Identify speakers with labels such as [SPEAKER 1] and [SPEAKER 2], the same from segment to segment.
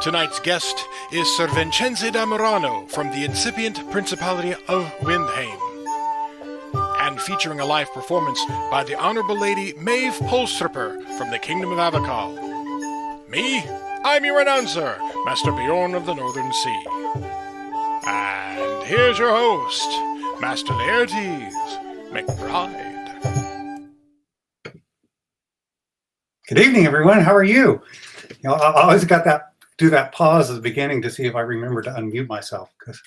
[SPEAKER 1] Tonight's guest is Sir Vincenti da Murano from the Incipient Principality of Vindheim, and featuring a live performance by the Honorable Lady Medb Polestripper from the Kingdom of Avacal. Me? I'm your announcer, Master Beorn of the Northern Sea. And here's your host, Master Laertes, McBride.
[SPEAKER 2] Good evening, everyone. How are you? You know, I always do that pause at the beginning to see if I remember to unmute myself, because,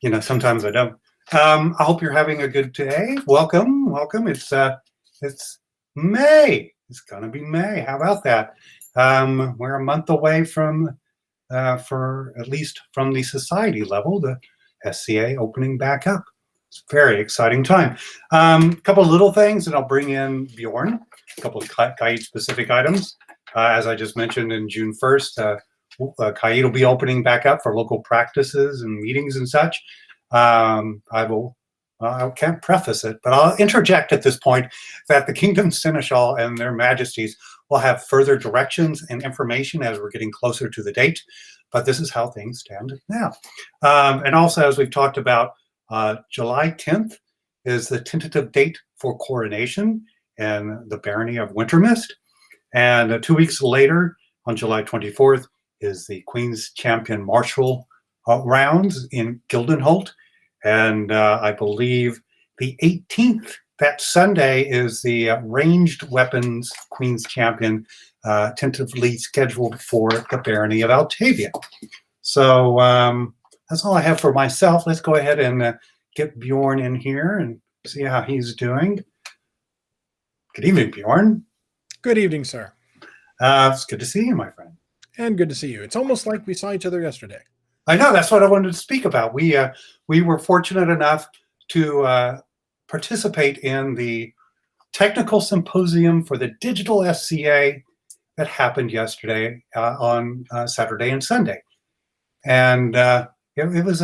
[SPEAKER 2] you know, sometimes I don't. I hope you're having a good day. Welcome. It's May. It's gonna be May. How about that? We're a month away from, for at least from the society level, the SCA opening back up. It's a very exciting time. A couple of little things, and I'll bring in Beorn. A couple of Caid specific items. As I just mentioned, in June 1st, Caid will be opening back up for local practices and meetings and such. I can't preface it, but I'll interject at this point that the Kingdom Seneschal and their majesties will have further directions and information as we're getting closer to the date, but this is how things stand now. And also, as we've talked about, July 10th is the tentative date for coronation and the barony of Wintermist. And 2 weeks later, on July 24th, is the Queen's Champion Martial rounds in Gildenholt. And I believe the 18th, that Sunday, is the ranged weapons Queen's Champion, tentatively scheduled for the barony of Altavia. So that's all I have for myself. Let's go ahead and get Beorn in here and see how he's doing. Good evening, Beorn.
[SPEAKER 3] Good evening, sir.
[SPEAKER 2] It's good to see you, my friend.
[SPEAKER 3] And good to see you. It's almost like we saw each other yesterday.
[SPEAKER 2] I know, that's what I wanted to speak about. We were fortunate enough to participate in the technical symposium for the digital SCA that happened yesterday on Saturday and Sunday. And it was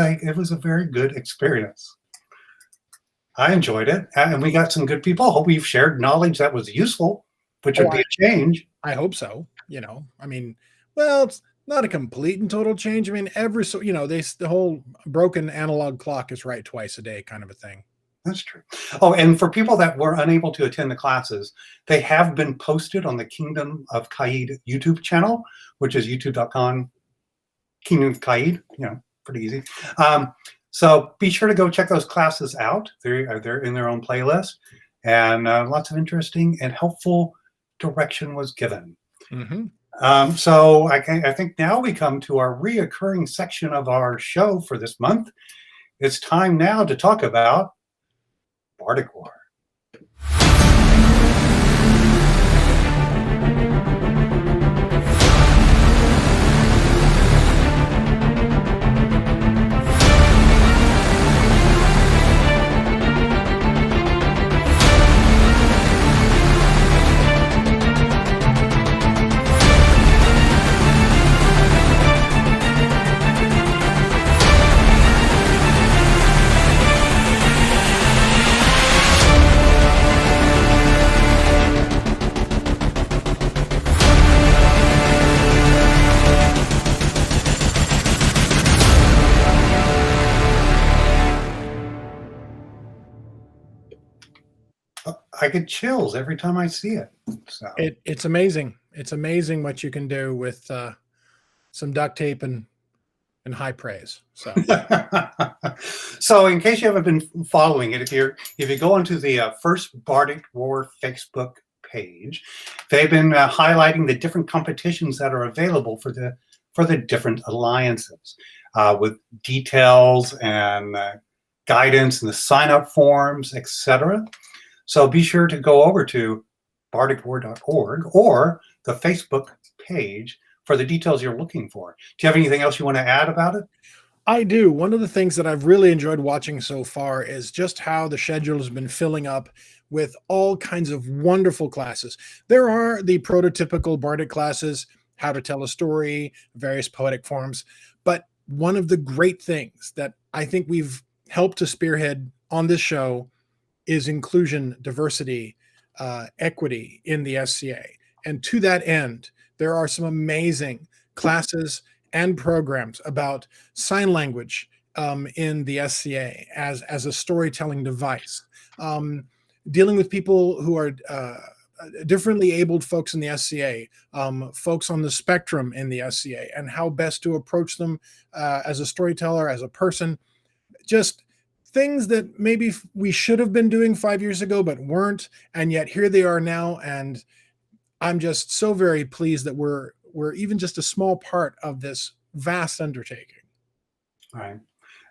[SPEAKER 2] a very good experience. I enjoyed it, and we got some good people. Hope we've shared knowledge that was useful, which would be a change.
[SPEAKER 3] I hope so. You know, I mean, well, it's not a complete and total change. I mean, the whole broken analog clock is right twice a day kind of a thing.
[SPEAKER 2] That's true. Oh, and for people that were unable to attend the classes, they have been posted on the Kingdom of Caid YouTube channel, which is youtube.com, Kingdom of Caid, you know, pretty easy. So be sure to go check those classes out. They're in their own playlist, and lots of interesting and helpful direction was given.
[SPEAKER 3] Mm-hmm.
[SPEAKER 2] So I think now we come to our reoccurring section of our show for this month. It's time now to talk about Bardic War. I get chills every time I see it. So.
[SPEAKER 3] It's amazing. It's amazing what you can do with some duct tape and high praise. So,
[SPEAKER 2] so in case you haven't been following it, if you go onto the First Bardic War Facebook page, they've been highlighting the different competitions that are available for the different alliances, with details and guidance and the sign-up forms, etc. So be sure to go over to bardicwar.org or the Facebook page for the details you're looking for. Do you have anything else you want to add about it?
[SPEAKER 3] I do. One of the things that I've really enjoyed watching so far is just how the schedule has been filling up with all kinds of wonderful classes. There are the prototypical Bardic classes, how to tell a story, various poetic forms. But one of the great things that I think we've helped to spearhead on this show is inclusion, diversity, equity in the SCA. And to that end, there are some amazing classes and programs about sign language in the SCA as a storytelling device, dealing with people who are differently abled folks in the SCA, folks on the spectrum in the SCA, and how best to approach them as a storyteller, as a person. Just things that maybe we should have been doing 5 years ago, but weren't, and yet here they are now. And I'm just so very pleased that we're even just a small part of this vast undertaking.
[SPEAKER 2] Right.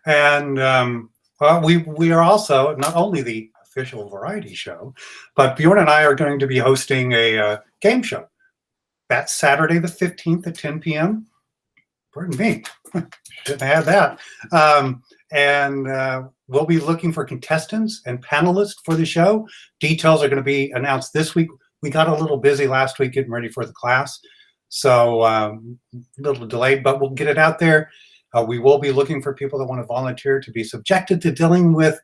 [SPEAKER 2] And well, we are also not only the official variety show, but Beorn and I are going to be hosting a game show. That's Saturday the 15th at 10 p.m. Pardon me. Shouldn't have had that. And we'll be looking for contestants and panelists for the show. Details are going to be announced this week. We got a little busy last week getting ready for the class, so a little delayed, but we'll get it out there. We will be looking for people that want to volunteer to be subjected to dealing with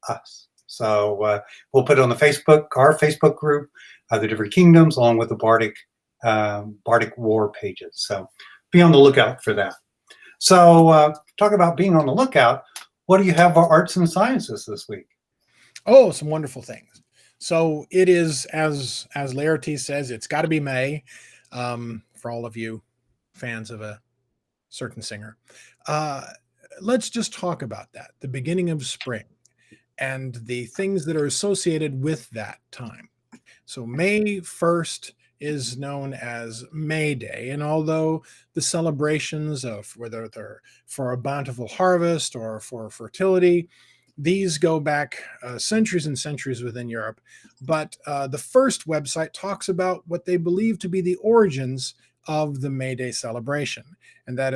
[SPEAKER 2] us. So we'll put it on the Facebook, our Facebook group, the different kingdoms, along with the BARDIC war pages. So be on the lookout for that. So talk about being on the lookout. What do you have for arts and sciences this week?
[SPEAKER 3] Oh, some wonderful things. So it is, as Laertes says, it's got to be May, for all of you fans of a certain singer. Let's just talk about that, the beginning of spring and the things that are associated with that time. So May 1st is known as May Day, and although the celebrations of whether they're for a bountiful harvest or for fertility, these go back centuries and centuries within Europe. But the first website talks about what they believe to be the origins of the May Day celebration, and that is